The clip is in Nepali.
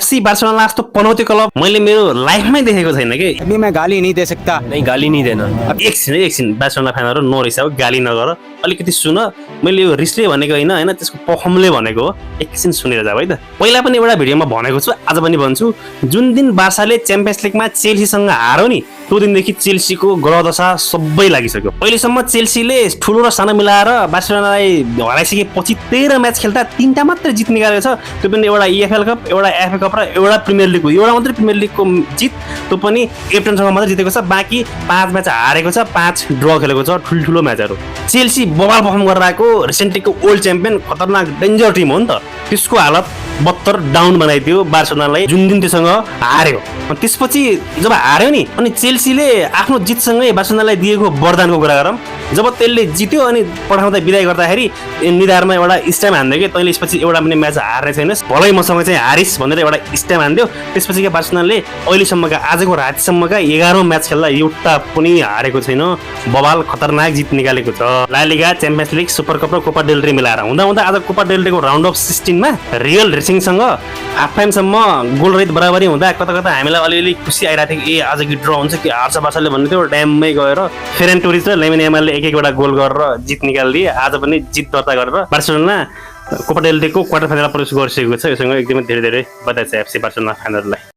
एफसी बार्सिलोना जस्तो पनौती क्लब मैले मेरो लाइफमै देखेको छैन के। अभी मैं गाली नहीं दे सकता। नहीं, गाली नहीं देना। अब एकछिन बार्सिलोना फ्यानहरु नो रिस अब गाली नगर, अलिकति सुन। मैले यो रिसले भनेको होइन हैन, त्यसको पखमले भनेको हो। एकछिन सुनेर जाऊ है त। पहिला पनि एउटा भिडियोमा भनेको छु, आज पनि भन्छु, जुन दिन बार्साले च्याम्पियन्स लिगमा चेल्सीसँग हार्यो नि, त्यो दिनदेखि चेल्सीको ग्रहदशा सबै लागिसक्यो। पहिलेसम्म चेल्सीले ठुलो र सानो मिलाएर बार्सिलोनालाई हराइसकेपछि 13 म्याच खेल्दा 3टा मात्रै जित निकालेको छ। त्यो पनि एउटा EFL कप, एउटा FA कप र एउटा प्रिमियर लिगको, एउटा मात्रै प्रिमियर लिगको जित, त्यो पनि एप्टनसँग मात्रै जितेको छ। बाँकी 5 म्याच हारेको छ, 5 ड्र खेलेको छ, ठुल्ठुलो म्याचहरू। चेल्सी बवाल पर्फर्म गरेर आएको रिसेन्टलीको ओल्ड च्याम्पियन, खतरनाक डेन्जर टिम हो नि त। त्यसको हालत 72 डाउन बनाइदियो बार्सिलोनालाई जुन दिन त्योसँग हार्यो। त्यसपछि जब हार्यो नि, अनि चेल्सीले आफ्नो जितसँगै बार्सिलोनालाई दिएको वरदानको कुरा गरौँ। जब त्यसले जित्यो अनि पठाउँदा बिदाई गर्दाखेरि निधारमा एउटा स्ट्याम्प हान्दियो कि तैँले यसपछि एउटा पनि म्याच हार्ने छैनस्, भलै मसँग चाहिँ हारिस भनेर एउटा स्ट्याम्प हान्दियो। त्यसपछि के बार्सिलोनाले अहिलेसम्मका आजको रातिसम्मका 11औं म्याच खेल्दा एउटा पनि हारेको छैन। बवाल खतरनाक जित निकालेको छ। ला लिगा, च्याम्पियन्स लिग, सुपर कप र कोपा डेल रे मिलाएर हुँदा आज कोपा डेल रेको राउन्ड अफ 16 मा रियल रेसिङसँग हाफ टाइमसम्म गोल रहित बराबरी हुँदा कता कता हामीलाई अलिअलि खुसी आइरहेको थियो कि आज कि ड्र हुन्छ कि हार्छ बार्साले भन्ने थियो। ड्याममै गएर फेरेन टोरिस र लेमिन यामालले एक-एकवटा गोल गरेर जित निकालिदिए। आज पनि जित दर्ता गरेर बार्सिलोना कोपा डेल रेको क्वार्टर फाइनलमा प्रवेश गरिसकेको छ। योसँग एकदमै धेरै धेरै बधाई छ एफसी बार्सिलोना फ्यानहरुलाई।